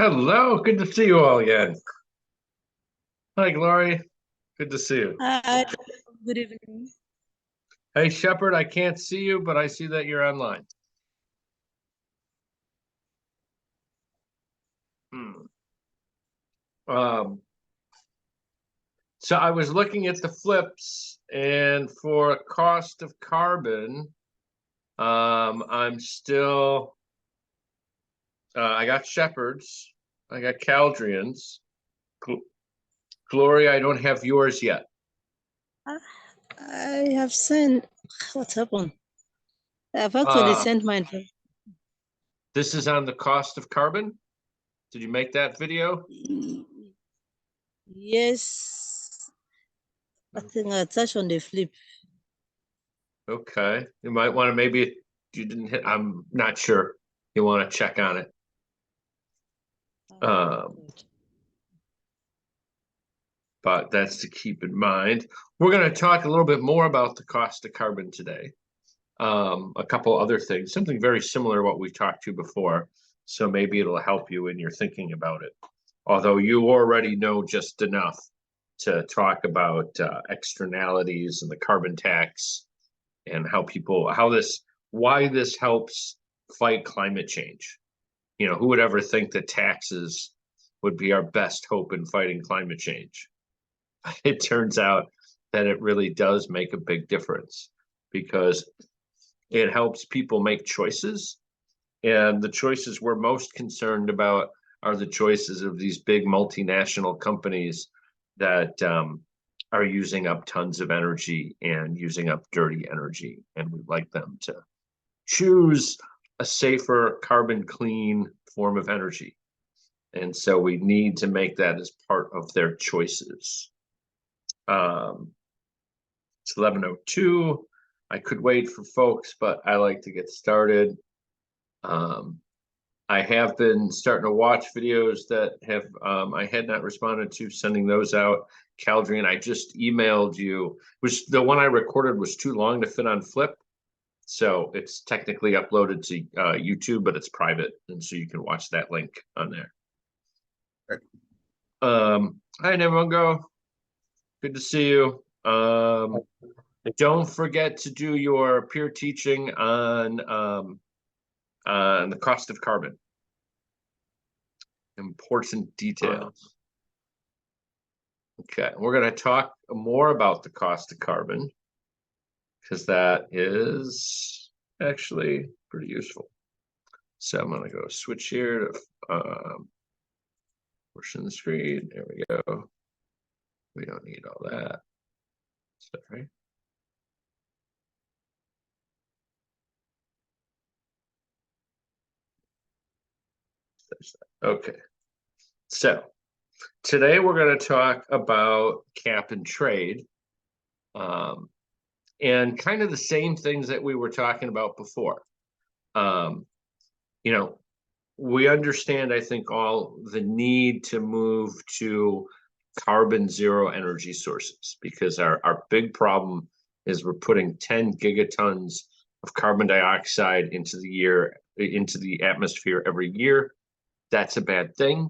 Hello, good to see you all again. Hi, Glory. Good to see you. Hi, good evening. Hey, Shepard, I can't see you, but I see that you're online. Hmm. Um, so I was looking at the flips, and for cost of carbon, I'm still, I got Shepards, I got Caldrians. Gl- Glory, I don't have yours yet. Ah, I have sent, what happened? I've actually Uh, sent mine. this is on the cost of carbon. Did you make that video? Yes, I think I touched on the flip. Okay, you might want to maybe you didn't hit. I'm not sure. You want to check on it. Um, Good. but that's to keep in mind. We're going to talk a little bit more about the cost of carbon today. A couple other things, something very similar to what we talked to before. So maybe it'll help you in your thinking about it. Although you already know just enough to talk about externalities and the carbon tax and why this helps fight climate change. You know, who would ever think that taxes would be our best hope in fighting climate change? It turns out that it really does make a big difference because it helps people make choices. And the choices we're most concerned about are the choices of these big multinational companies that are using up tons of energy and using up dirty energy. And we'd like them to choose a safer, carbon clean form of energy. And so we need to make that as part of their choices. Um, it's 11:02. I could wait for folks, but I like to get started. Um, I have been starting to watch videos that have I had not responded to, sending those out. Caldrian, I just emailed you, which the one I recorded was too long to fit on Flip. So it's technically uploaded to YouTube, but it's private. And so you can watch that link on there. Hi, Nemongo. Good to see you. Don't forget to do your peer teaching on the cost of carbon. Important details. Okay, we're going to talk more about the cost of carbon because that is actually pretty useful. So I'm going to go switch here to portion the screen. There we go. We don't need all that. Sorry. Okay. So today we're going to talk about cap and trade. And kind of the same things that we were talking about before. Um, you know, we understand, I think, all the need to move to carbon zero energy sources because our big problem is we're putting 10 gigatons of carbon dioxide into the atmosphere every year. That's a bad thing.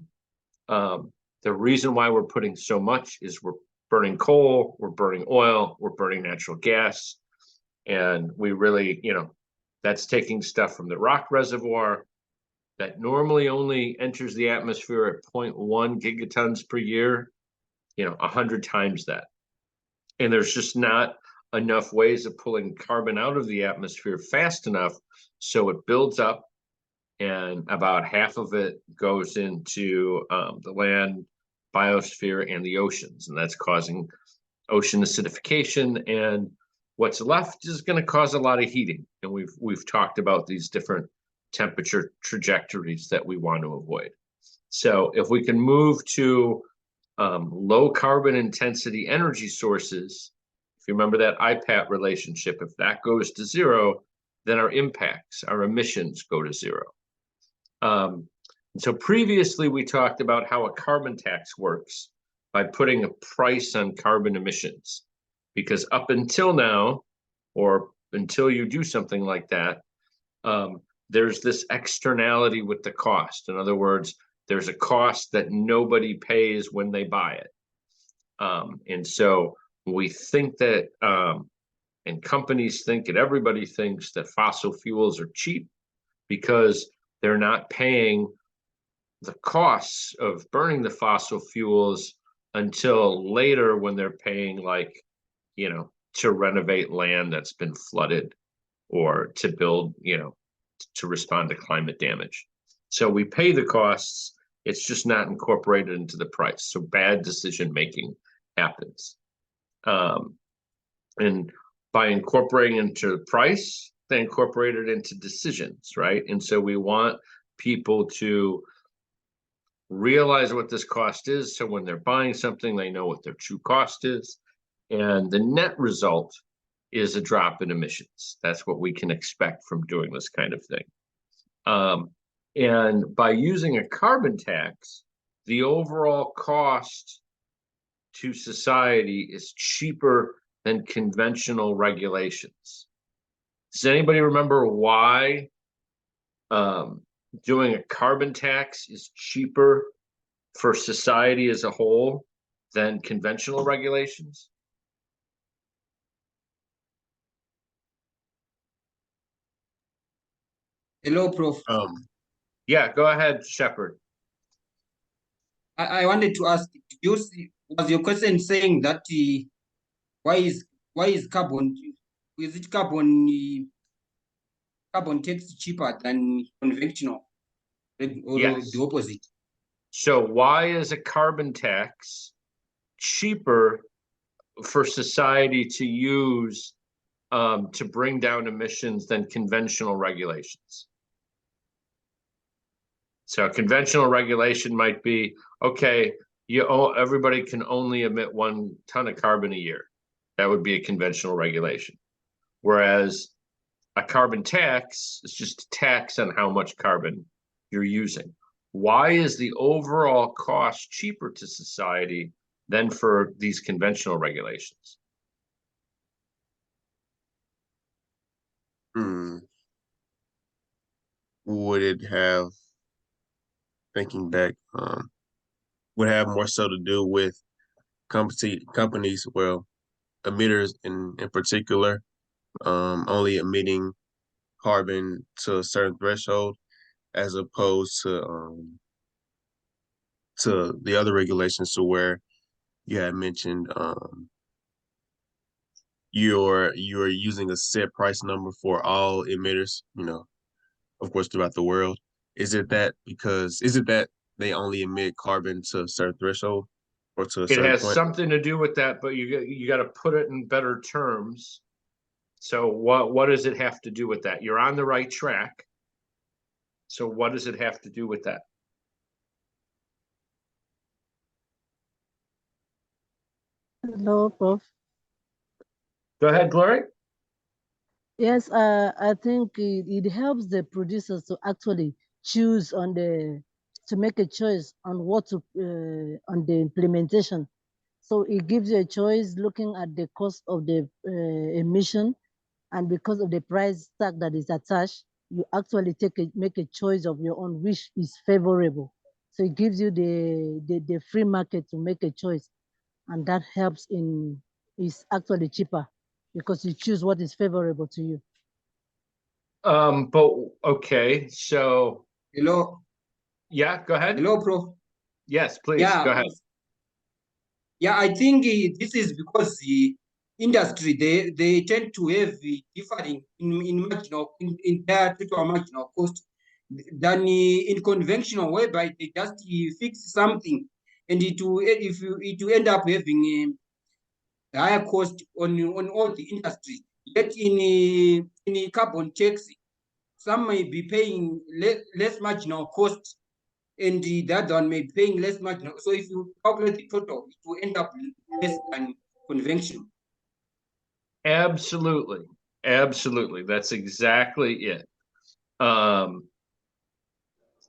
The reason why we're putting so much is we're burning coal, we're burning oil, we're burning natural gas, and we really, that's taking stuff from the rock reservoir that normally only enters the atmosphere at 0.1 gigatons per year, 100 times that. And there's just not enough ways of pulling carbon out of the atmosphere fast enough. So it builds up, and about half of it goes into the land biosphere and the oceans. And that's causing ocean acidification. And what's left is going to cause a lot of heating. And we've talked about these different temperature trajectories that we want to avoid. So if we can move to low carbon intensity energy sources, if you remember that IPAT relationship, if that goes to zero, then our impacts, our emissions go to zero. So previously we talked about how a carbon tax works by putting a price on carbon emissions, because up until now, or until you do something like that, there's this externality with the cost. In other words, there's a cost that nobody pays when they buy it. And so we think that, and companies think and everybody thinks that fossil fuels are cheap because they're not paying the costs of burning the fossil fuels until later when they're paying, like, you know, to renovate land that's been flooded or to build, you know, to respond to climate damage. So we pay the costs, it's just not incorporated into the price. So bad decision making happens. And by incorporating into the price, they incorporate it into decisions, right? And so we want people to realize what this cost is, so when they're buying something, they know what their true cost is. And the net result is a drop in emissions. That's what we can expect from doing this kind of thing. And by using a carbon tax, the overall cost to society is cheaper than conventional regulations. Does anybody remember why doing a carbon tax is cheaper for society as a whole than conventional regulations? Hello, Prof. Yeah, go ahead, Shepard. I wanted to ask, was your question saying that why is carbon tax cheaper than conventional, or Yes. the opposite? So why is a carbon tax cheaper for society to use to bring down emissions than conventional regulations? So conventional regulation might be, okay, everybody can only emit 1 ton of carbon a year. That would be a conventional regulation. Whereas a carbon tax is just a tax on how much carbon you're using. Why is the overall cost cheaper to society than for these conventional regulations? Would it have, thinking back, would have more so to do with companies, well, emitters in particular, only emitting carbon to a certain threshold, as opposed to the other regulations, to where you had mentioned you're using a set price number for all emitters, you know, of course, throughout the world. Is it that they only emit carbon to a certain threshold or to a It certain has point? something to do with that, but you got to put it in better terms. So what does it have to do with that? You're on the right track. So what does it have to do with that? Hello, Prof. Go ahead, Glory. Yes, I think it helps the producers to actually choose to make a choice on on the implementation. So it gives you a choice looking at the cost of the emission, and because of the price tag that is attached, you actually make a choice of your own, which is favorable. So it gives you the free market to make a choice, and that is actually cheaper because you choose what is favorable to you. But okay, so Hello, yeah, go ahead. hello, Prof. Yes, please, Yeah, go ahead. yeah. I think this is because the industry, they tend to have differing in marginal in their total marginal cost than in conventional, whereby they just fix something, and it will end up having a higher cost on all the industry. Yet in carbon tax, some may be paying less marginal cost, and the other one may be paying less marginal. So if you calculate the total, it will end up less than conventional. Absolutely. Absolutely. That's exactly it.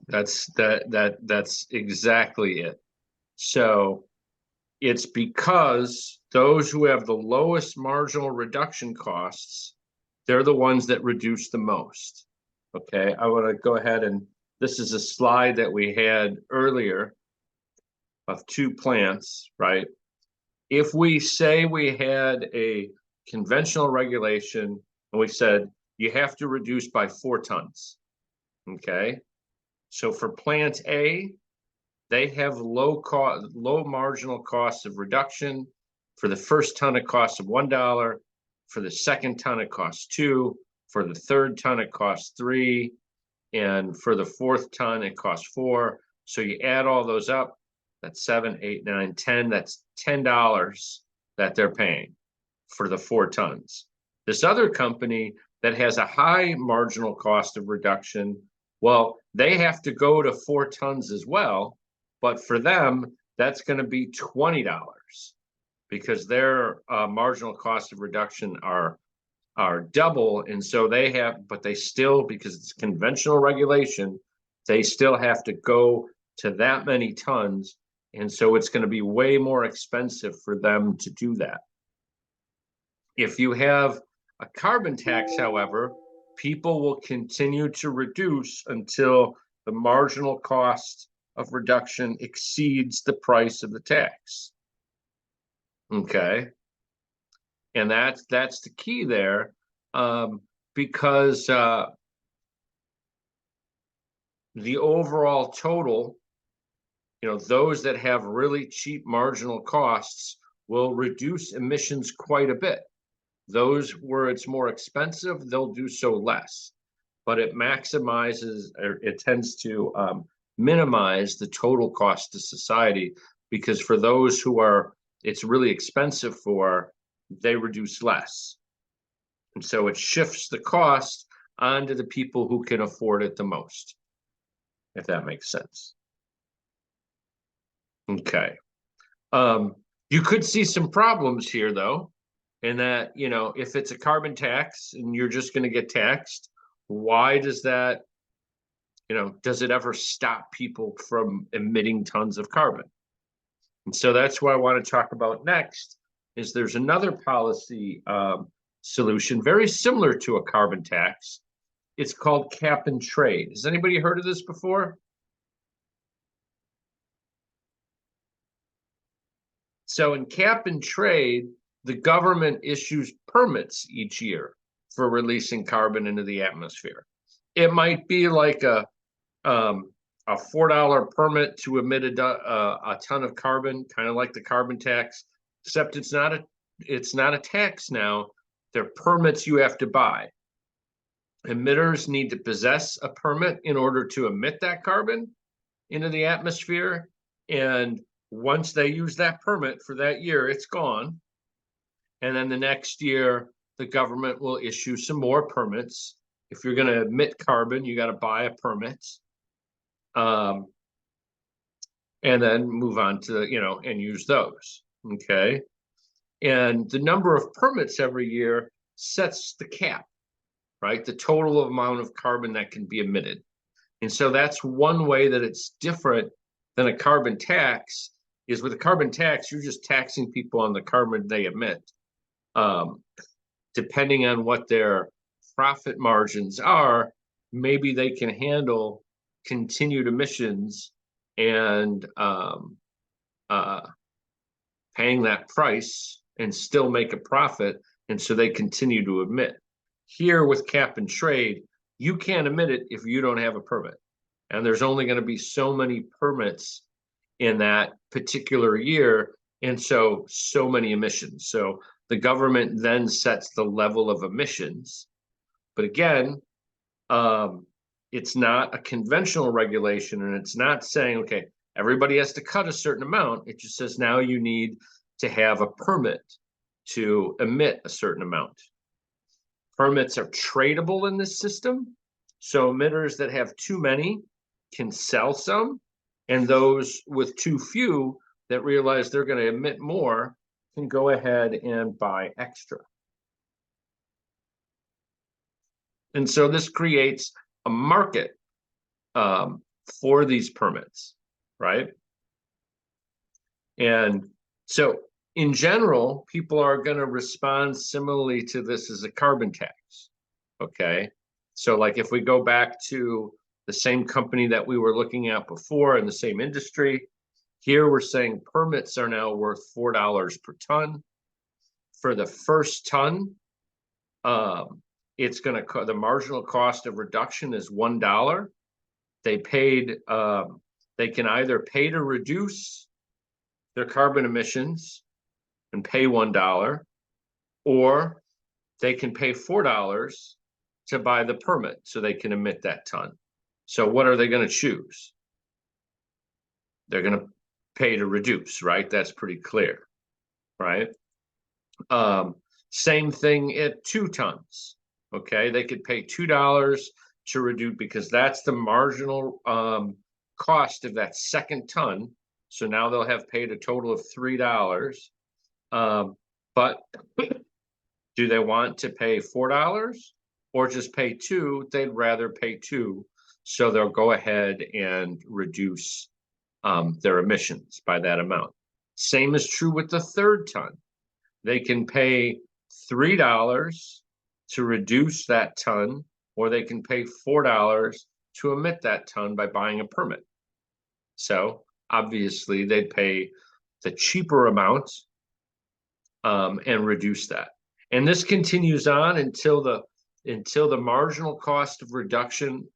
That's exactly it. So it's because those who have the lowest marginal reduction costs, they're the ones that reduce the most. Okay, I want to go ahead and this is a slide that we had earlier of 2 plants, right? If we say we had a conventional regulation and we said you have to reduce by 4 tons, okay? So for plant A, they have low marginal cost of reduction. For the first ton, it costs of $1. For the second ton, it costs $2. For the third ton, it costs $3. And for the fourth ton, it costs $4. So you add all those up, that's 7, 8, 9, 10. That's $10 that they're paying for the 4 tons. This other company that has a high marginal cost of reduction, well, they have to go to 4 tons as well, but for them, that's going to be $20 because their marginal cost of reduction are double, and so they have, but they still, because it's conventional regulation, they still have to go to that many tons, and so it's going to be way more expensive for them to do that. If you have a carbon tax, however, people will continue to reduce until the marginal cost of reduction exceeds the price of the tax. Okay. And that's the key there, because the overall total, those that have really cheap marginal costs will reduce emissions quite a bit. Those where it's more expensive, they'll do so less, but it maximizes, or it tends to minimize the total cost to society, because for those who it's really expensive for, they reduce less. And so it shifts the cost onto the people who can afford it the most, if that makes sense. Okay. You could see some problems here, though, in that, if it's a carbon tax and you're just going to get taxed, why does that, does it ever stop people from emitting tons of carbon? And so that's what I want to talk about next, is there's another policy solution very similar to a carbon tax. It's called cap and trade. Has anybody heard of this before? So in cap and trade, the government issues permits each year for releasing carbon into the atmosphere. It might be like a $4 permit to emit a ton of carbon, kind of like the carbon tax, except it's not a tax now. They're permits you have to buy. Emitters need to possess a permit in order to emit that carbon into the atmosphere. And once they use that permit for that year, it's gone. And then the next year, the government will issue some more permits. If you're going to emit carbon, you got to buy a permit. And then move on to, and use those. Okay. And the number of permits every year sets the cap, right? The total amount of carbon that can be emitted. And so that's one way that it's different than a carbon tax, is with a carbon tax, you're just taxing people on the carbon they emit. Depending on what their profit margins are, maybe they can handle continued emissions and paying that price and still make a profit, and so they continue to emit. Here with cap and trade, you can't emit it if you don't have a permit, and there's only going to be so many permits in that particular year, and so many emissions. So the government then sets the level of emissions, but again, it's not a conventional regulation, and it's not saying, okay, everybody has to cut a certain amount. It just says now you need to have a permit to emit a certain amount. Permits are tradable in this system. So emitters that have too many can sell some, and those with too few that realize they're going to emit more can go ahead and buy extra. And so this creates a market for these permits, right? And so in general, people are going to respond similarly to this as a carbon tax, okay? So like if we go back to the same company that we were looking at before in the same industry. Here we're saying permits are now worth $4 per ton. For the first ton, it's going to the marginal cost of reduction is $1. They paid. They can either pay to reduce their carbon emissions and pay $1, or they can pay $4 to buy the permit so they can emit that ton. So what are they going to choose? They're going to pay to reduce, right? That's pretty clear, right? Same thing at 2 tons. Okay, they could pay $2 to reduce because that's the marginal cost of that second ton. So now they'll have paid a total of $3. But do they want to pay $4 or just pay $2? They'd rather pay $2, so they'll go ahead and reduce their emissions by that amount. Same is true with the third ton. They can pay $3 to reduce that ton, or they can pay $4 to emit that ton by buying a permit. So obviously they'd pay the cheaper amount and reduce that. And this continues on until the marginal cost of reduction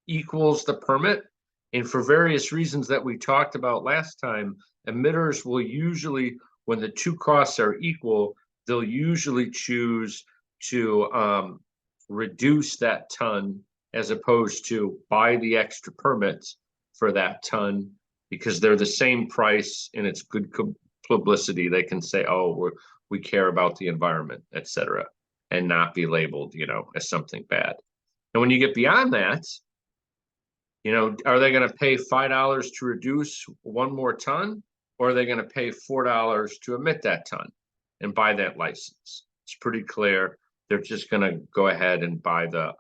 equals the permit. And for various reasons that we talked about last time, emitters will usually, when the two costs are equal, they'll usually choose to reduce that ton as opposed to buy the extra permits for that ton, because they're the same price and it's good publicity. They can say, oh, we care about the environment, etc., and not be labeled, as something bad. And when you get beyond that, are they going to pay $5 to reduce one more ton, or are they going to pay $4 to emit that ton and buy that license? It's pretty clear. They're just going to go ahead and buy the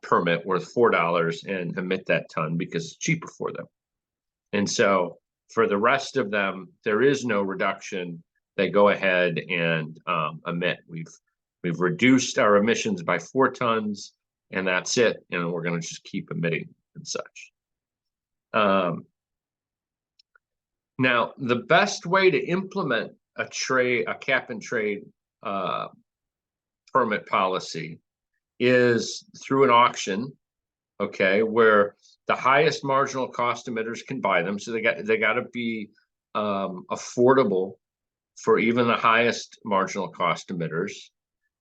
permit worth $4 and emit that ton because it's cheaper for them. And so for the rest of them, there is no reduction. They go ahead and emit. We've reduced our emissions by 4 tons, and that's it. And we're going to just keep emitting and such. Now, the best way to implement a cap and trade permit policy is through an auction, okay, where the highest marginal cost emitters can buy them. So they got to be affordable for even the highest marginal cost emitters.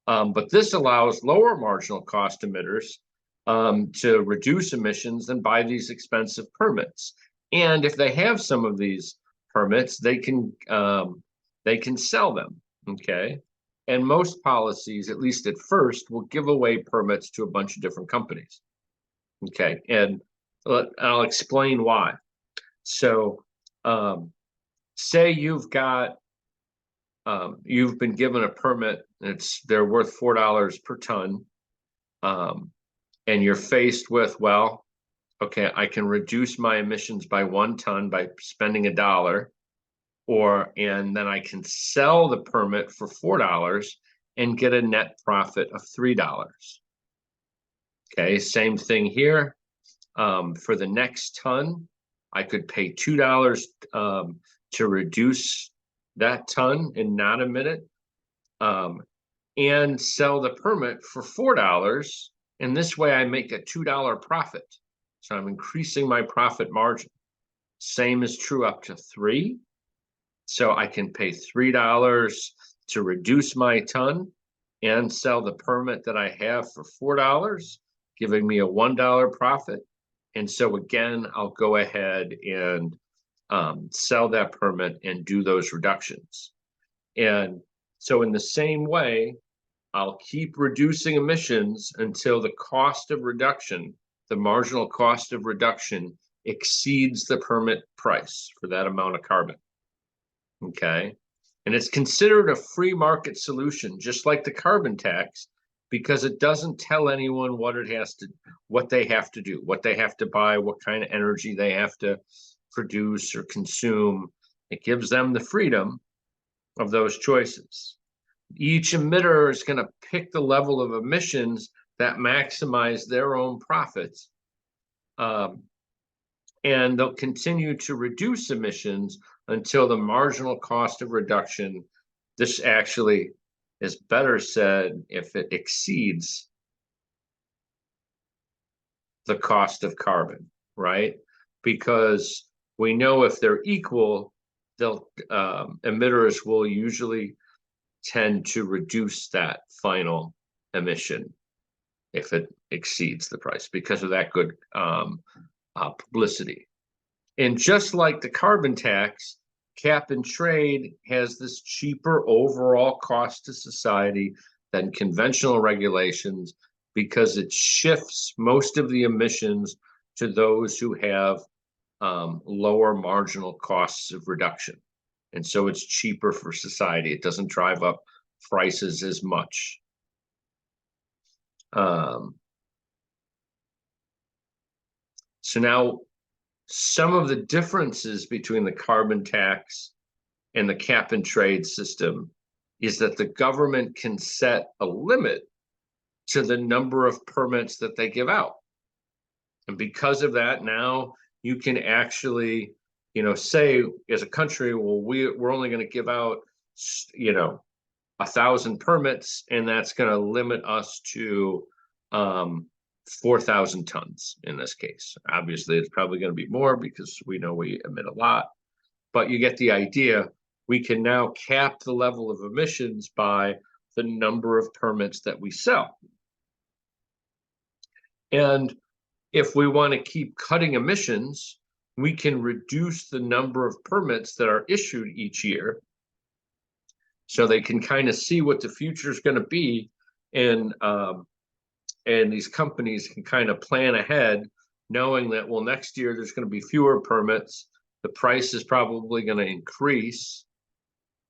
But this allows lower marginal cost emitters to reduce emissions and buy these expensive permits. And if they have some of these permits, they can sell them, okay? And most policies, at least at first, will give away permits to a bunch of different companies, okay? And I'll explain why. So say you've been given a permit, they're worth $4 per ton, and you're faced with, well, okay, I can reduce my emissions by 1 ton by spending $1, and then I can sell the permit for $4 and get a net profit of $3. Okay, same thing here. For the next ton, I could pay $2 to reduce that ton and not emit it, and sell the permit for $4. And this way I make a $2 profit. So I'm increasing my profit margin. Same is true up to 3. So I can pay $3 to reduce my ton and sell the permit that I have for $4, giving me a $1 profit. And so again, I'll go ahead and sell that permit and do those reductions. And so in the same way, I'll keep reducing emissions until the cost of reduction, the marginal cost of reduction, exceeds the permit price for that amount of carbon. Okay, and it's considered a free market solution, just like the carbon tax, because it doesn't tell anyone what they have to do, what they have to buy, what kind of energy they have to produce or consume. It gives them the freedom of those choices. Each emitter is going to pick the level of emissions that maximize their own profits. And they'll continue to reduce emissions until the marginal cost of reduction, this actually is better said if it exceeds the cost of carbon, right? Because we know if they're equal, they'll emitters will usually tend to reduce that final emission if it exceeds the price because of that good publicity. And just like the carbon tax, cap and trade has this cheaper overall cost to society than conventional regulations because it shifts most of the emissions to those who have lower marginal costs of reduction. And so it's cheaper for society. It doesn't drive up prices as much. So now some of the differences between the carbon tax and the cap and trade system is that the government can set a limit to the number of permits that they give out. And because of that, now you can actually, say as a country, well, we're only going to give out, 1,000 permits, and that's going to limit us to 4,000 tons in this case. Obviously, it's probably going to be more because we know we emit a lot, but you get the idea. We can now cap the level of emissions by the number of permits that we sell. And if we want to keep cutting emissions, we can reduce the number of permits that are issued each year so they can kind of see what the future is going to be, and these companies can kind of plan ahead knowing that, well, next year there's going to be fewer permits, the price is probably going to increase,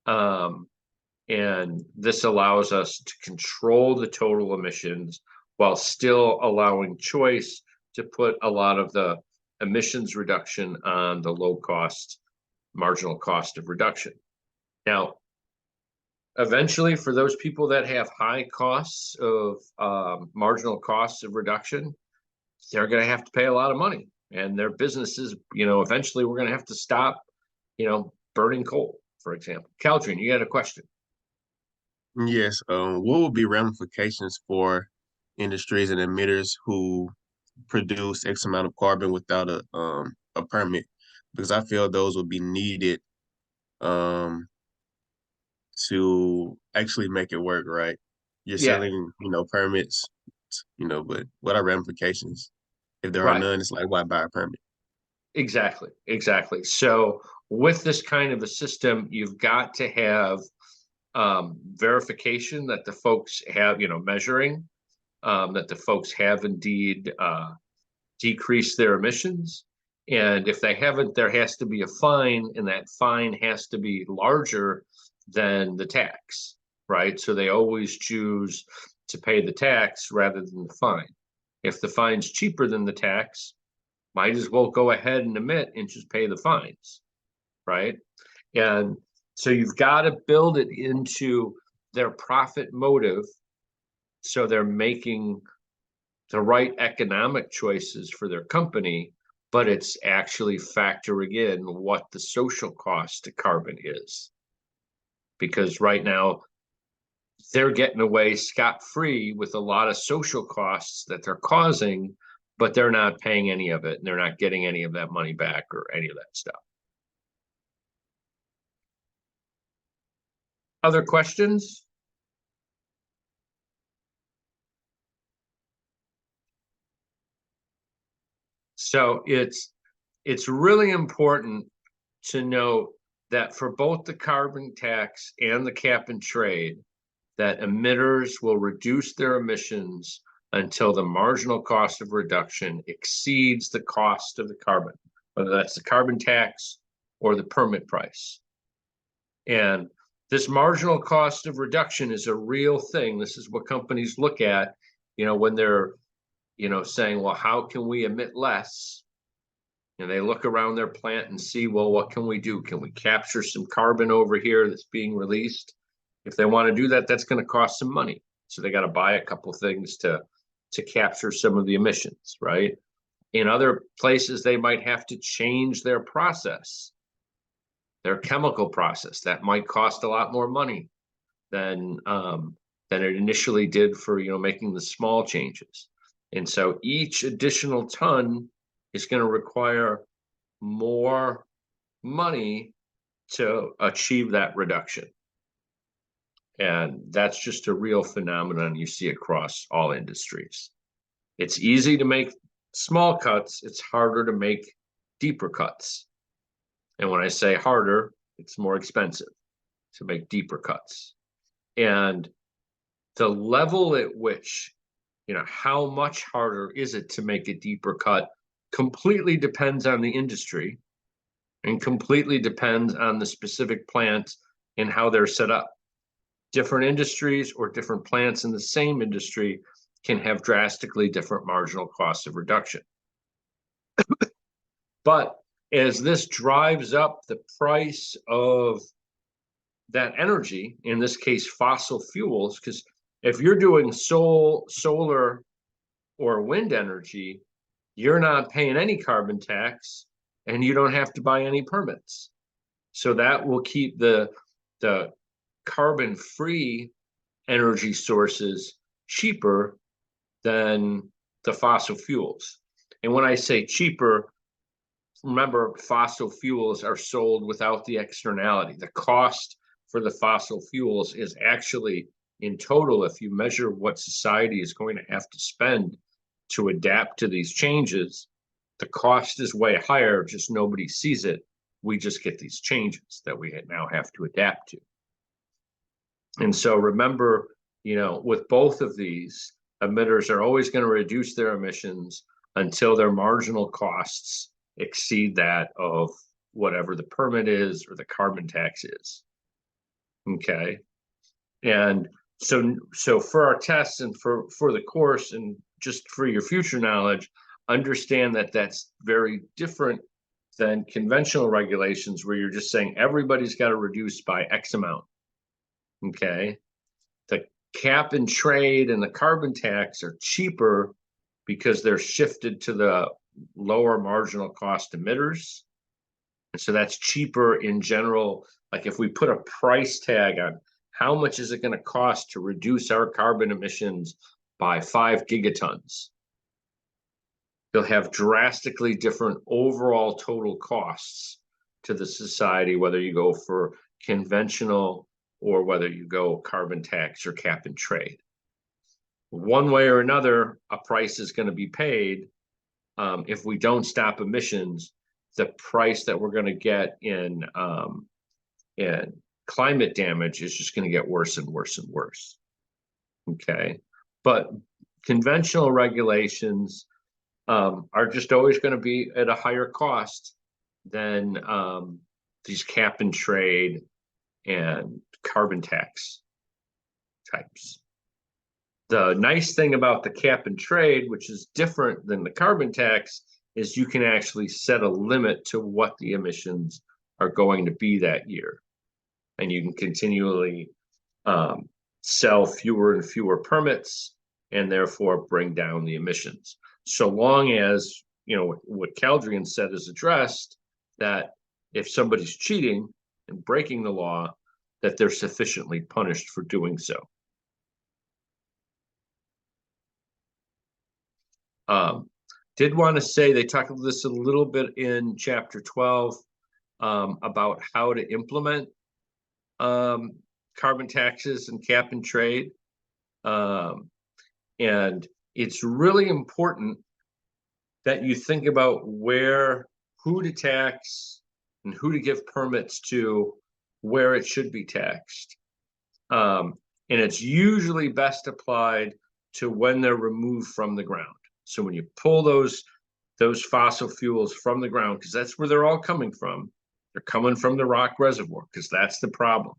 and this allows us to control the total emissions while still allowing choice to put a lot of the emissions reduction on the low cost, marginal cost of reduction. Now, eventually, for those people that have high costs of marginal costs of reduction, they're going to have to pay a lot of money, and their businesses, eventually we're going to have to stop, burning coal, for example. Caldrine, you had a question. Yes. What would be ramifications for industries and emitters who produce X amount of carbon without a permit? Because I feel those would be needed to actually make it work, right? You're selling, permits, but what are ramifications? If there are none, it's like, why buy a permit? Exactly. So with this kind of a system, you've got to have verification that the folks have, measuring, that the folks have indeed decreased their emissions. And if they haven't, there has to be a fine, and that fine has to be larger than the tax, right? So they always choose to pay the tax rather than the fine. If the fine's cheaper than the tax, might as well go ahead and emit and just pay the fines, right? And so you've got to build it into their profit motive so they're making the right economic choices for their company, but it's actually factoring in what the social cost to carbon is. Because right now, they're getting away scot-free with a lot of social costs that they're causing, but they're not paying any of it, and they're not getting any of that money back or any of that stuff. Other questions? So it's really important to note that for both the carbon tax and the cap and trade, that emitters will reduce their emissions until the marginal cost of reduction exceeds the cost of the carbon, whether that's the carbon tax or the permit price. And this marginal cost of reduction is a real thing. This is what companies look at, when they're, saying, well, how can we emit less? And they look around their plant and see, well, what can we do? Can we capture some carbon over here that's being released? If they want to do that, that's going to cost some money. So they got to buy a couple things to to capture some of the emissions, right? In other places, they might have to change their process, their chemical process. That might cost a lot more money than it initially did for, you know, making the small changes. And so each additional ton is going to require more money to achieve that reduction. And that's just a real phenomenon you see across all industries. It's easy to make small cuts, it's harder to make deeper cuts. And when I say harder, it's more expensive to make deeper cuts. And the level at which, you know, how much harder is it to make a deeper cut completely depends on the industry and completely depends on the specific plants and how they're set up. Different industries or different plants in the same industry can have drastically different marginal costs of reduction. But as this drives up the price of that energy, in this case, fossil fuels, because if you're doing solar or wind energy, you're not paying any carbon tax and you don't have to buy any permits. So that will keep the carbon-free energy sources cheaper than the fossil fuels. And when I say cheaper, remember, fossil fuels are sold without the externality. The cost for the fossil fuels is actually, in total, if you measure what society is going to have to spend to adapt to these changes, the cost is way higher, just nobody sees it. We just get these changes that we now have to adapt to. And so remember, you know, with both of these, emitters are always going to reduce their emissions until their marginal costs exceed that of whatever the permit is or the carbon tax is. Okay. And so for our tests and for the course and just for your future knowledge, understand that that's very different than conventional regulations where you're just saying everybody's got to reduce by X amount. Okay. The cap and trade and the carbon tax are cheaper because they're shifted to the lower marginal cost emitters. And so that's cheaper in general. Like if we put a price tag on how much is it going to cost to reduce our carbon emissions by 5 gigatons, you'll have drastically different overall total costs to the society, whether you go for conventional or whether you go carbon tax or cap and trade. One way or another, a price is going to be paid. If we don't stop emissions, the price that we're going to get in climate damage is just going to get worse and worse and worse. Okay, but conventional regulations are just always going to be at a higher cost than these cap and trade and carbon tax types. The nice thing about the cap and trade, which is different than the carbon tax, is you can actually set a limit to what the emissions are going to be that year. And you can continually sell fewer and fewer permits and therefore bring down the emissions. So long as, you know, what Caldrian said is addressed, that if somebody's cheating and breaking the law, that they're sufficiently punished for doing so. Did want to say they talked about this a little bit in chapter 12 about how to implement carbon taxes and cap and trade. And it's really important that you think about who to tax and who to give permits to, where it should be taxed. And it's usually best applied to when they're removed from the ground. So when you pull those fossil fuels from the ground, because that's where they're all coming from, they're coming from the rock reservoir, because that's the problem.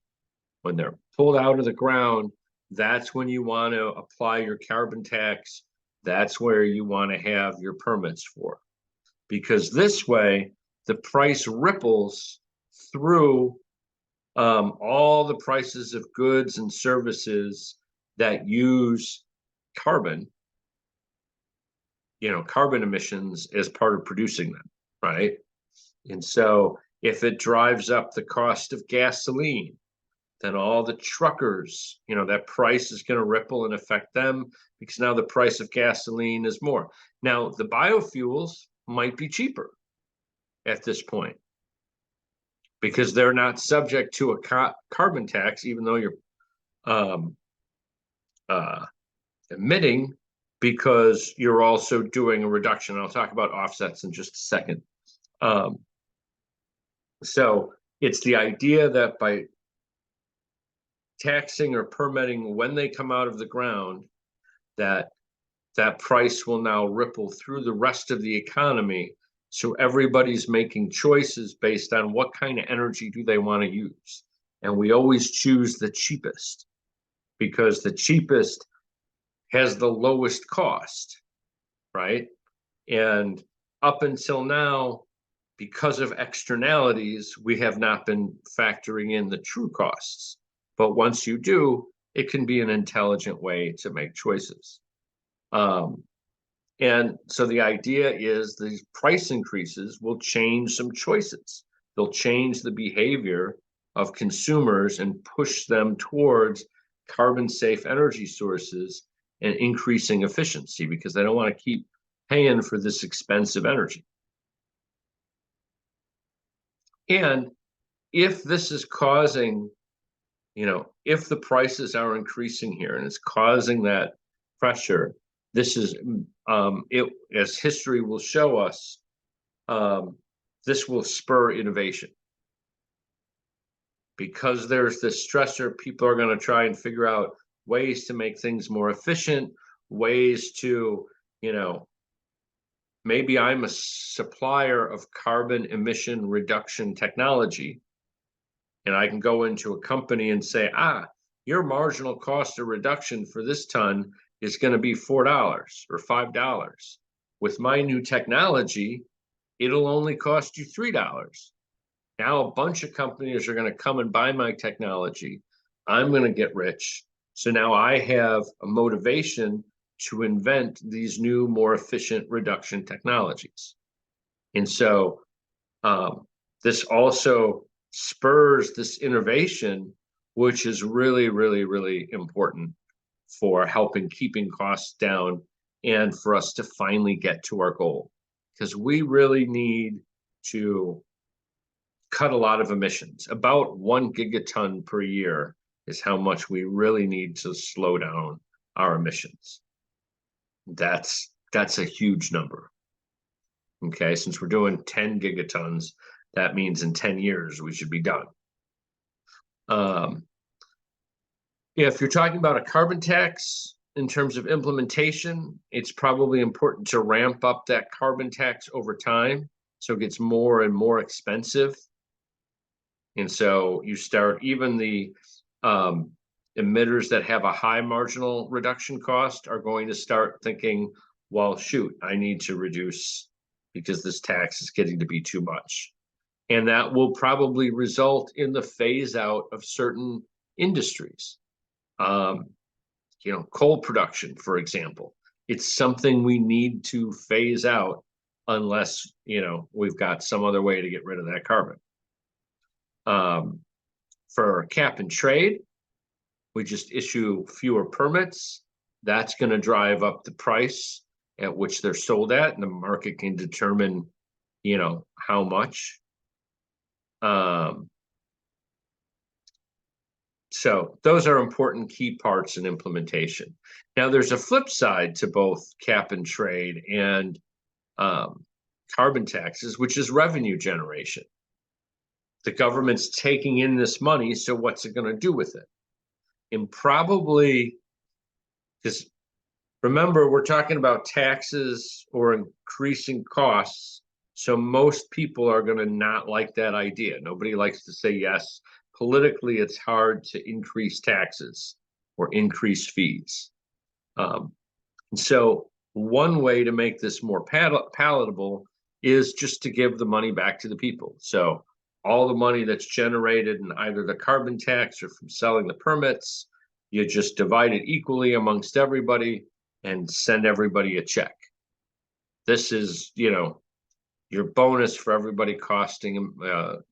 When they're pulled out of the ground, that's when you want to apply your carbon tax. That's where you want to have your permits for. Because this way, the price ripples through all the prices of goods and services that use carbon. carbon emissions as part of producing them, right? And so if it drives up the cost of gasoline, then all the truckers, that price is going to ripple and affect them because now the price of gasoline is more. Now, the biofuels might be cheaper at this point because they're not subject to a carbon tax, even though you're emitting, because you're also doing a reduction. I'll talk about offsets in just a second. So it's the idea that by taxing or permitting when they come out of the ground, that price will now ripple through the rest of the economy. So everybody's making choices based on what kind of energy do they want to use. And we always choose the cheapest because the cheapest has the lowest cost, right? And up until now, because of externalities, we have not been factoring in the true costs. But once you do, it can be an intelligent way to make choices. And so the idea is these price increases will change some choices. They'll change the behavior of consumers and push them towards carbon safe energy sources and increasing efficiency because they don't want to keep paying for this expensive energy. And if this is causing, if the prices are increasing here and it's causing that pressure, this is as history will show us, this will spur innovation. Because there's this stressor, people are going to try and figure out ways to make things more efficient, ways to, maybe I'm a supplier of carbon emission reduction technology, and I can go into a company and say, your marginal cost of reduction for this ton is going to be $4 or $5. With my new technology, it'll only cost you $3. Now a bunch of companies are going to come and buy my technology. I'm going to get rich. So now I have a motivation to invent these new, more efficient reduction technologies. And so this also spurs this innovation, which is really, really, really important for helping keeping costs down and for us to finally get to our goal. Because we really need to cut a lot of emissions. About 1 gigaton per year is how much we really need to slow down our emissions. That's a huge number. Okay, since we're doing 10 gigatons, that means in 10 years we should be done. If you're talking about a carbon tax in terms of implementation, it's probably important to ramp up that carbon tax over time so it gets more and more expensive. And so you start, even the emitters that have a high marginal reduction cost are going to start thinking, well, shoot, I need to reduce because this tax is getting to be too much. And that will probably result in the phase out of certain industries. Coal production, for example, it's something we need to phase out unless, we've got some other way to get rid of that carbon. For cap and trade, we just issue fewer permits. That's going to drive up the price at which they're sold at, and the market can determine, how much. So those are important key parts in implementation. Now, there's a flip side to both cap and trade and carbon taxes, which is revenue generation. The government's taking in this money, so what's it going to do with it? And probably, because remember, we're talking about taxes or increasing costs, so most people are going to not like that idea. Nobody likes to say yes. Politically, it's hard to increase taxes or increase fees. And so one way to make this more palatable is just to give the money back to the people. So all the money that's generated in either the carbon tax or from selling the permits, you just divide it equally amongst everybody and send everybody a check. This is, you know, your bonus for everybody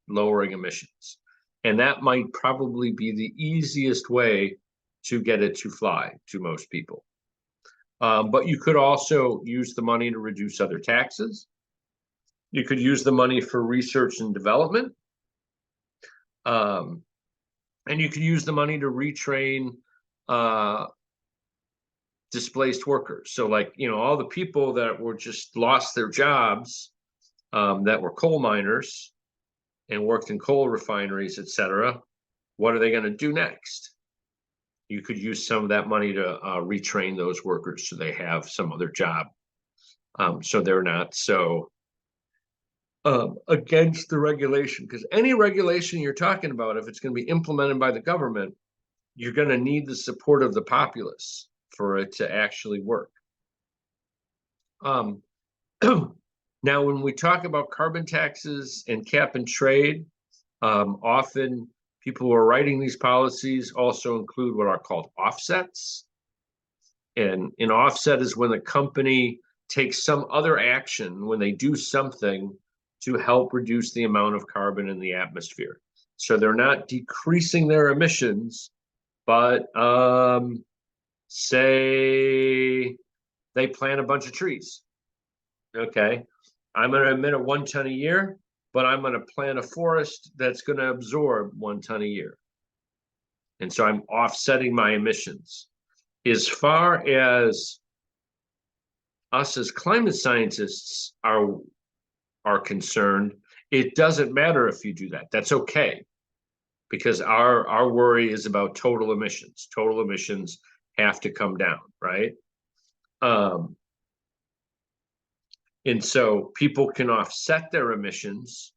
lowering emissions. And that might probably be the easiest way to get it to fly to most people. But you could also use the money to reduce other taxes. You could use the money for research and development. And you could use the money to retrain displaced workers. So like, you know, all the people that were just lost their jobs, that were coal miners and worked in coal refineries, etc. What are they going to do next? You could use some of that money to retrain those workers so they have some other job. So they're not so against the regulation, because any regulation you're talking about, if it's going to be implemented by the government, you're going to need the support of the populace for it to actually work. Now, when we talk about carbon taxes and cap and trade, often people who are writing these policies also include what are called offsets. And an offset is when the company takes some other action, when they do something to help reduce the amount of carbon in the atmosphere. So they're not decreasing their emissions, but say they plant a bunch of trees. Okay, I'm going to emit 1 ton a year, but I'm going to plant a forest that's going to absorb 1 ton a year. And so I'm offsetting my emissions. As far as us as climate scientists are concerned, it doesn't matter if you do that. That's okay. Because our worry is about total emissions. Total emissions have to come down, right? And so people can offset their emissions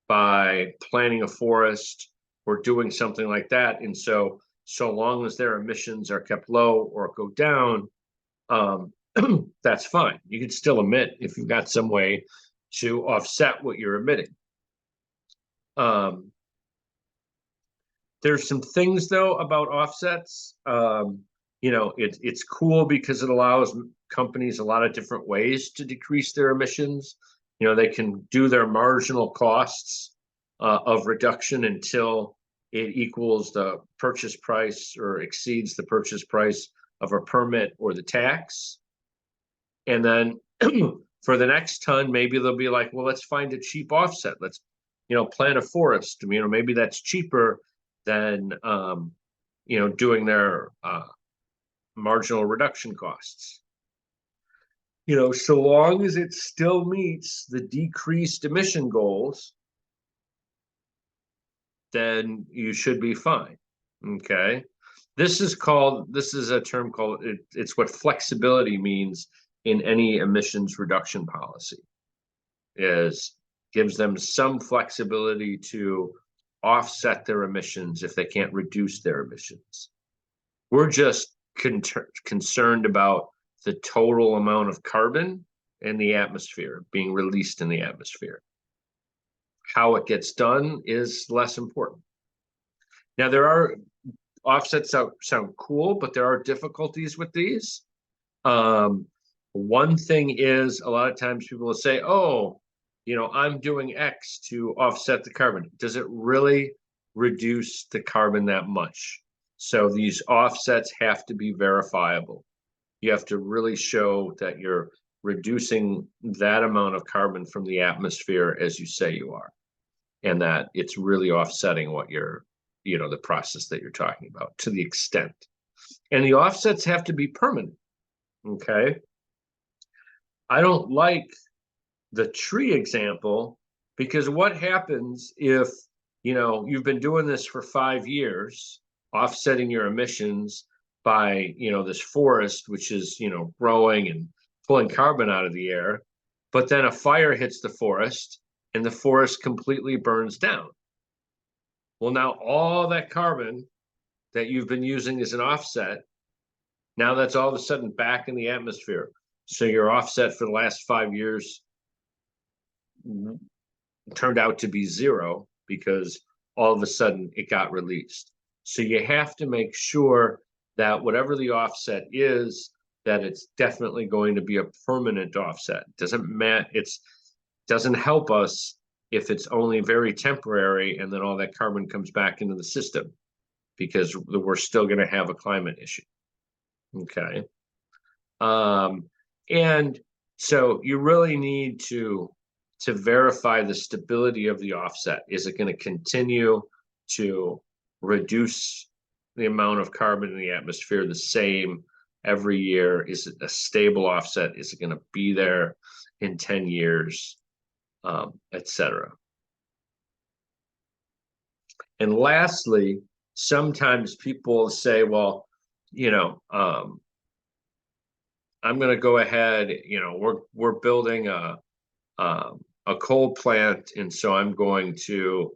by planting a forest or doing something like that. And so long as their emissions are kept low or go down, that's fine. You can still emit if you've got some way to offset what you're emitting. There's some things though about offsets. You know, it's cool because it allows companies a lot of different ways to decrease their emissions. You know, they can do their marginal costs of reduction until it equals the purchase price or exceeds the purchase price of a permit or the tax. And then for the next ton, maybe they'll be like, well, let's find a cheap offset. Let's, you know, plant a forest. You know, maybe that's cheaper than, you know, doing their marginal reduction costs. You know, so long as it still meets the decreased emission goals, then you should be fine. Okay. This is a term called, it's what flexibility means in any emissions reduction policy, is gives them some flexibility to offset their emissions if they can't reduce their emissions. We're just concerned about the total amount of carbon in the atmosphere being released in the atmosphere. How it gets done is less important. Now, there are offsets that sound cool, but there are difficulties with these. One thing is, a lot of times people will say, oh, you know, I'm doing X to offset the carbon. Does it really reduce the carbon that much? So these offsets have to be verifiable. You have to really show that you're reducing that amount of carbon from the atmosphere as you say you are, and that it's really offsetting what you're, you know, the process that you're talking about to the extent. And the offsets have to be permanent. Okay. I don't like the tree example, because what happens if, you know, you've been doing this for 5 years, offsetting your emissions by, you know, this forest, which is, you know, growing and pulling carbon out of the air, but then a fire hits the forest and the forest completely burns down. Well, now all that carbon that you've been using as an offset, now that's all of a sudden back in the atmosphere. So your offset for the last 5 years turned out to be zero because all of a sudden it got released. So you have to make sure that whatever the offset is, that it's definitely going to be a permanent offset. Doesn't matter, doesn't help us if it's only very temporary and then all that carbon comes back into the system, because we're still going to have a climate issue. Okay. And so you really need to verify the stability of the offset. Is it going to continue to reduce the amount of carbon in the atmosphere the same every year? Is it a stable offset? Is it going to be there in 10 years, etc.? And lastly, sometimes people say, well, you know, I'm going to go ahead, you know, we're building a coal plant, and so I'm going to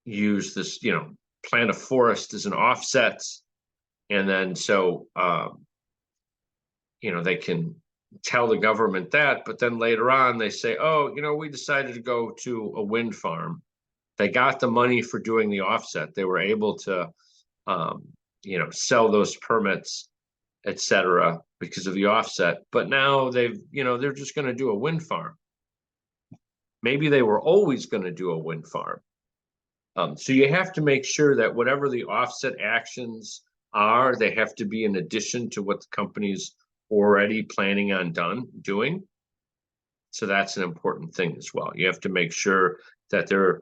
use this, you know, plant a forest as an offset, and then so you know, they can tell the government that, but then later on they say, oh, you know, we decided to go to a wind farm. They got the money for doing the offset. They were able to you know, sell those permits, etc., because of the offset. But now they've, you know, they're just going to do a wind farm. Maybe they were always going to do a wind farm. So you have to make sure that whatever the offset actions are, they have to be in addition to what the company's already planning on doing. So that's an important thing as well. You have to make sure that they're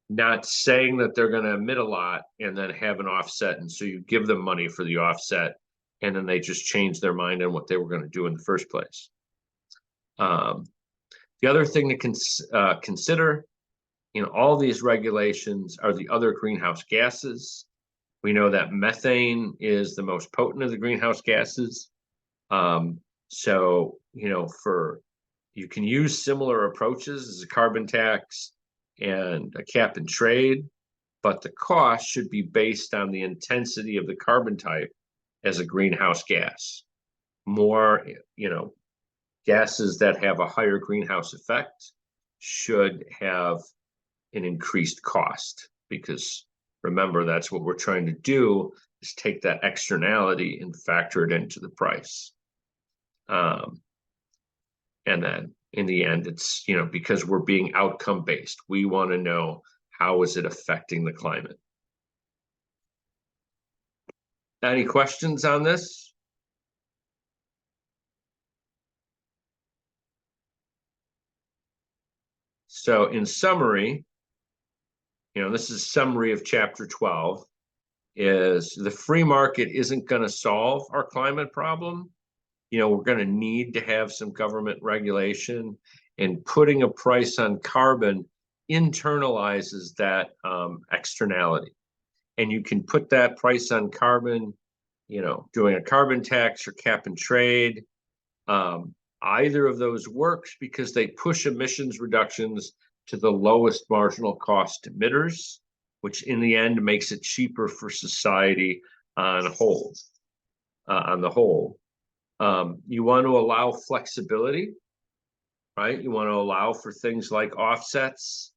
not saying that they're going to emit a lot and then have an offset, and so you give them money for the offset, and then they just change their mind on what they were going to do in the first place. The other thing to consider in all these regulations are the other greenhouse gases. We know that methane is the most potent of the greenhouse gases. So, you know, you can use similar approaches as a carbon tax and a cap and trade, but the cost should be based on the intensity of the carbon type as a greenhouse gas. More, you know, gases that have a higher greenhouse effect should have an increased cost, because remember, that's what we're trying to do, is take that externality and factor it into the price. And then in the end, it's, you know, because we're being outcome based, we want to know how is it affecting the climate. Any questions on this? So in summary, you know, this is a summary of chapter 12, is the free market isn't going to solve our climate problem. You know, we're going to need to have some government regulation, and putting a price on carbon internalizes that externality. And you can put that price on carbon, you know, doing a carbon tax or cap and trade. Either of those works because they push emissions reductions to the lowest marginal cost emitters, which in the end makes it cheaper for society on the whole. You want to allow flexibility, right? You want to allow for things like offsets,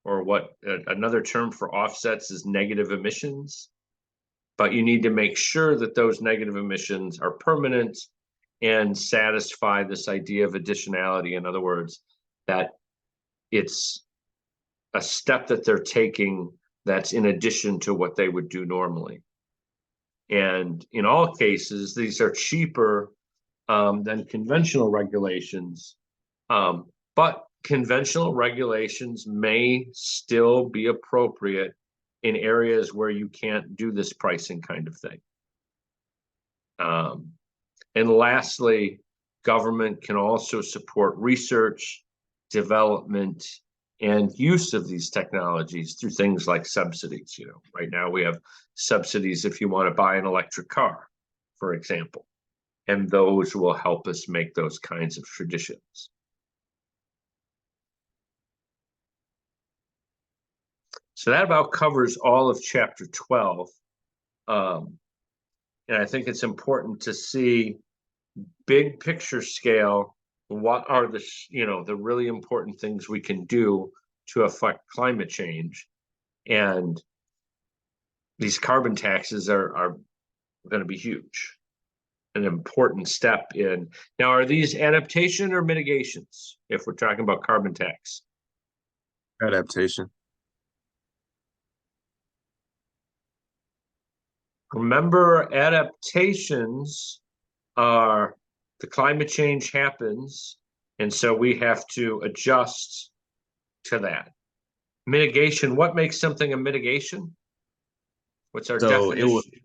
or what another term for offsets is negative emissions. But you need to make sure that those negative emissions are permanent and satisfy this idea of additionality. In other words, that it's a step that they're taking that's in addition to what they would do normally. And in all cases, these are cheaper than conventional regulations. But conventional regulations may still be appropriate in areas where you can't do this pricing kind of thing. And lastly, government can also support research, development, and use of these technologies through things like subsidies. You know, right now we have subsidies if you want to buy an electric car, for example, and those will help us make those kinds of traditions. So that about covers all of chapter 12. And I think it's important to see big picture scale, what are the, you know, the really important things we can do to affect climate change. And these carbon taxes are going to be huge. An important step in. Now, are these adaptation or mitigations if we're talking about carbon tax? Adaptation. Remember, adaptations are the climate change happens, and so we have to adjust to that. Mitigation, what makes something a mitigation? What's our So it would, definition?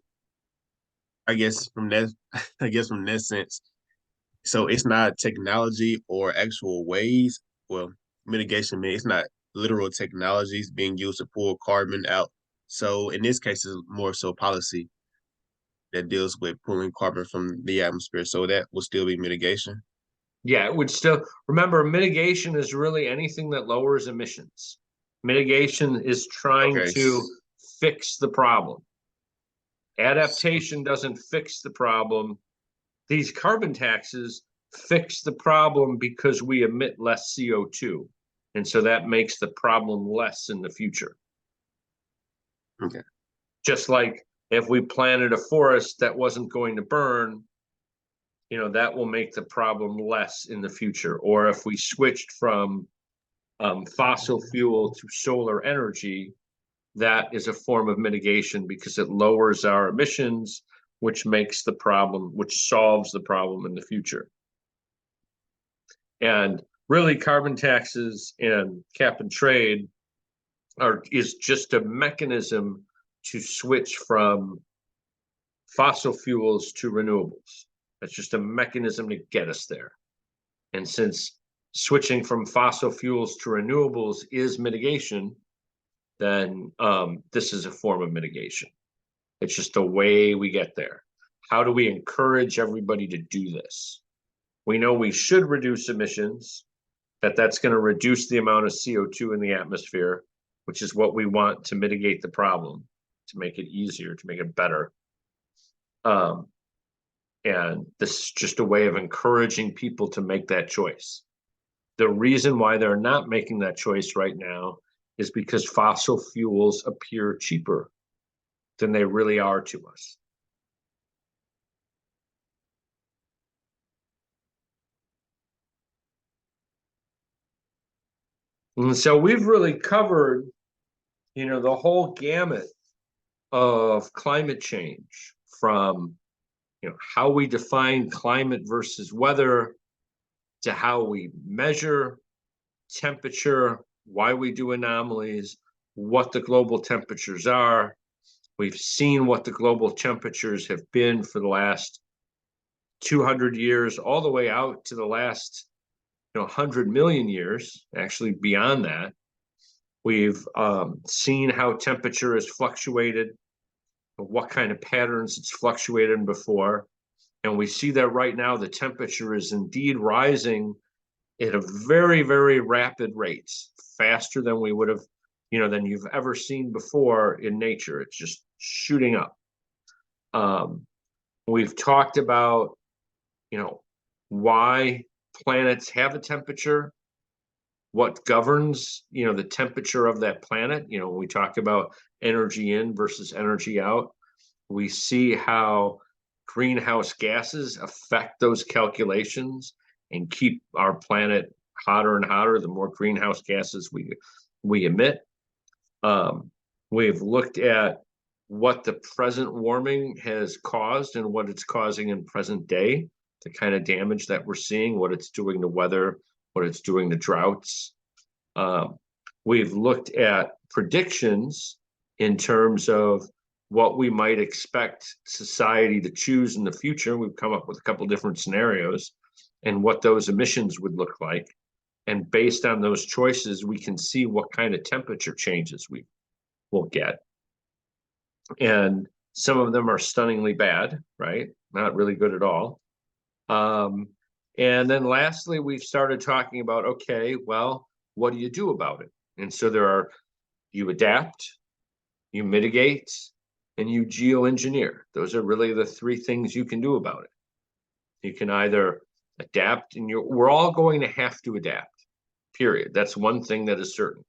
I guess from that, I guess from that sense, so it's not technology or actual ways. Well, mitigation means it's not literal technologies being used to pull carbon out. So in this case, it's more so policy that deals with pulling carbon from the atmosphere. So that will still be mitigation. Yeah, it would still, remember, mitigation is really anything that lowers emissions. Mitigation is trying Okay. to fix the problem. Adaptation doesn't fix the problem. These carbon taxes fix the problem because we emit less CO2. And so that makes the problem less in the future. Okay. Just like if we planted a forest that wasn't going to burn, that will make the problem less in the future. Or if we switched from fossil fuel to solar energy, that is a form of mitigation because it lowers our emissions, which makes the problem, which solves the problem in the future. And really, carbon taxes and cap and trade is just a mechanism to switch from fossil fuels to renewables. That's just a mechanism to get us there. And since switching from fossil fuels to renewables is mitigation, then this is a form of mitigation. It's just a way we get there. How do we encourage everybody to do this? We know we should reduce emissions, that's going to reduce the amount of CO2 in the atmosphere, which is what we want to mitigate the problem, to make it easier, to make it better. And this is just a way of encouraging people to make that choice. The reason why they're not making that choice right now is because fossil fuels appear cheaper than they really are to us. And so we've really covered, the whole gamut of climate change, from, how we define climate versus weather, to how we measure temperature, why we do anomalies, what the global temperatures are. We've seen what the global temperatures have been for the last 200 years, all the way out to the last 100 million years, actually beyond that. We've seen how temperature has fluctuated, what kind of patterns it's fluctuated in before. And we see that right now the temperature is indeed rising at a very, very rapid rates, faster than we would have, than you've ever seen before in nature. It's just shooting up. We've talked about, why planets have a temperature, what governs, the temperature of that planet. When we talk about energy in versus energy out, we see how greenhouse gases affect those calculations and keep our planet hotter and hotter the more greenhouse gases we emit. We've looked at what the present warming has caused and what it's causing in present day, the kind of damage that we're seeing, what it's doing to weather, what it's doing to droughts. We've looked at predictions in terms of what we might expect society to choose in the future. We've come up with a couple different scenarios and what those emissions would look like. And based on those choices, we can see what kind of temperature changes we will get. And some of them are stunningly bad, right? Not really good at all. And then lastly, we've started talking about, okay, well, what do you do about it? And so you adapt, you mitigate, and you geoengineer. Those are really the three things you can do about it. You can either adapt, and we're all going to have to adapt, period. That's one thing that is certain.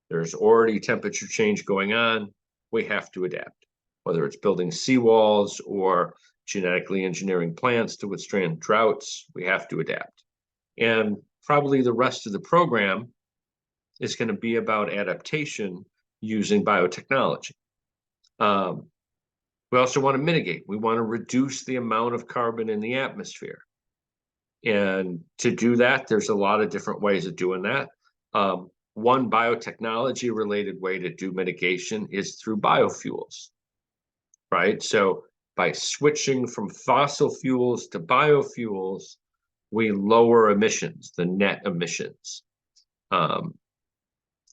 There's already temperature change going on. We have to adapt. whether it's building seawalls or genetically engineering plants to withstand droughts. We have to adapt. And probably the rest of the program is going to be about adaptation using biotechnology. We also want to mitigate. We want to reduce the amount of carbon in the atmosphere. And to do that, there's a lot of different ways of doing that. One biotechnology related way to do mitigation is through biofuels, right? So by switching from fossil fuels to biofuels, we lower emissions, the net emissions, and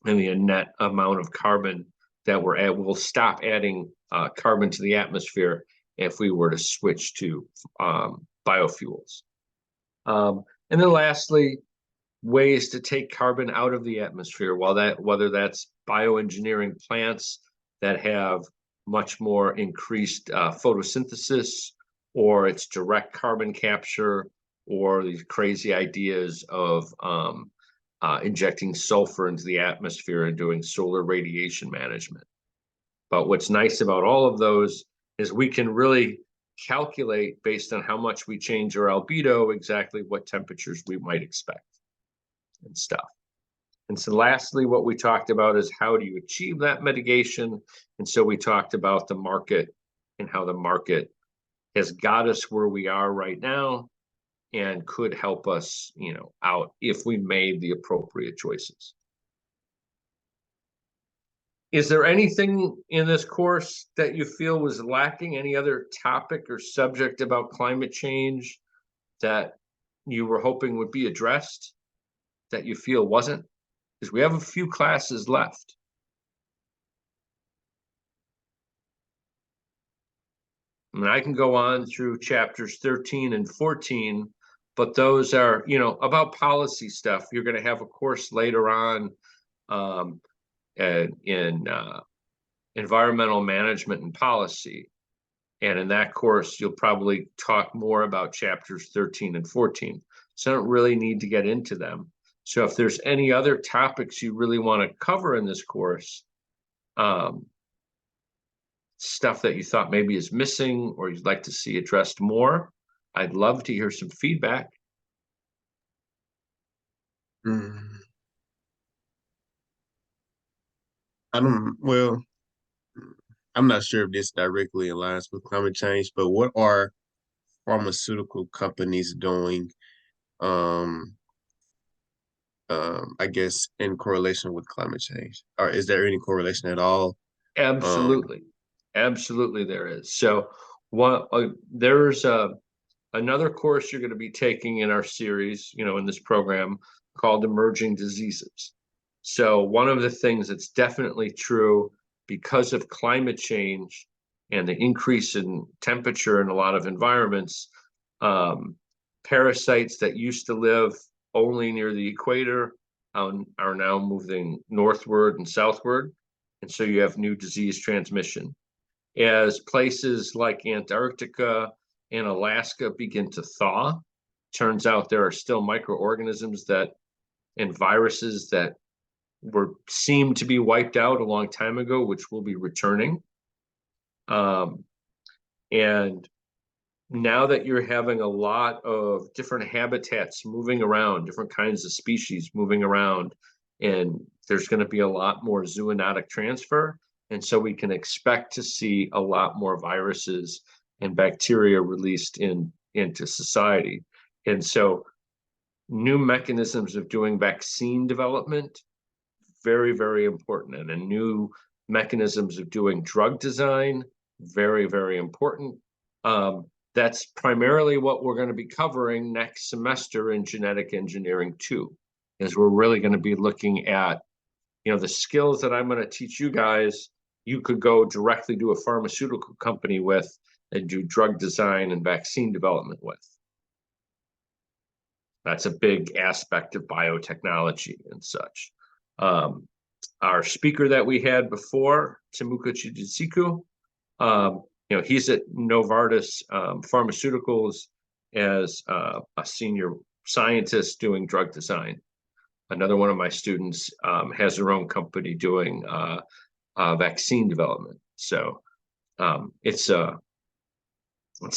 the net amount of carbon that we're at. We'll stop adding carbon to the atmosphere if we were to switch to biofuels. And then lastly, ways to take carbon out of the atmosphere, whether that's bioengineering plants that have much more increased photosynthesis, or it's direct carbon capture, or these crazy ideas of injecting sulfur into the atmosphere and doing solar radiation management. But what's nice about all of those is we can really calculate based on how much we change our albedo exactly what temperatures we might expect and stuff. And so lastly, what we talked about is how do you achieve that mitigation? And so we talked about the market and how the market has got us where we are right now and could help us, out if we made the appropriate choices. Is there anything in this course that you feel was lacking? Any other topic or subject about climate change that you were hoping would be addressed that you feel wasn't? Because we have a few classes left. I mean, I can go on through chapters 13 and 14, but those are, about policy stuff. You're going to have a course later on in environmental management and policy. And in that course, you'll probably talk more about chapters 13 and 14. So I don't really need to get into them. So if there's any other topics you really want to cover in this course, stuff that you thought maybe is missing or you'd like to see addressed more, I'd love to hear some feedback. I'm not sure if this directly aligns with climate change, but what are pharmaceutical companies doing, I guess, in correlation with climate change? Or is there any correlation at all? Absolutely. Absolutely there is. So there's another course you're going to be taking in our series, in this program called Emerging Diseases. So one of the things that's definitely true because of climate change and the increase in temperature in a lot of environments, parasites that used to live only near the equator are now moving northward and southward. And so you have new disease transmission. As places like Antarctica and Alaska begin to thaw, turns out there are still microorganisms and viruses that seemed to be wiped out a long time ago, which will be returning. And now that you're having a lot of different habitats moving around, different kinds of species moving around, and there's going to be a lot more zoonotic transfer. And so we can expect to see a lot more viruses and bacteria released into society. And so new mechanisms of doing vaccine development, very, very important. And then new mechanisms of doing drug design, very, very important. That's primarily what we're going to be covering next semester in genetic engineering 2, is we're really going to be looking at, the skills that I'm going to teach you guys, you could go directly to a pharmaceutical company with and do drug design and vaccine development with. That's a big aspect of biotechnology and such. Our speaker that we had before, Temuka Chidisiku, he's at Novartis Pharmaceuticals as a senior scientist doing drug design. Another one of my students has her own company doing vaccine development. So It's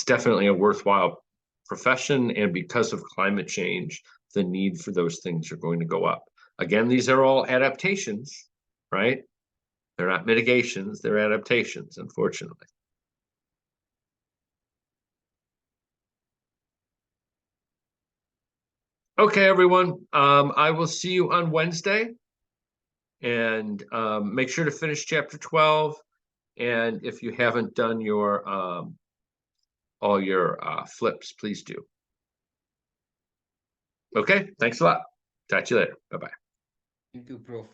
definitely a worthwhile profession, and because of climate change, the need for those things are going to go up. Again, these are all adaptations, right? They're not mitigations, they're adaptations, unfortunately. Okay, everyone, I will see you on Wednesday. And make sure to finish chapter 12. And if you haven't done your all your flips, please do. Okay, thanks a lot. Talk to you later. Bye-bye. Thank you, Prof.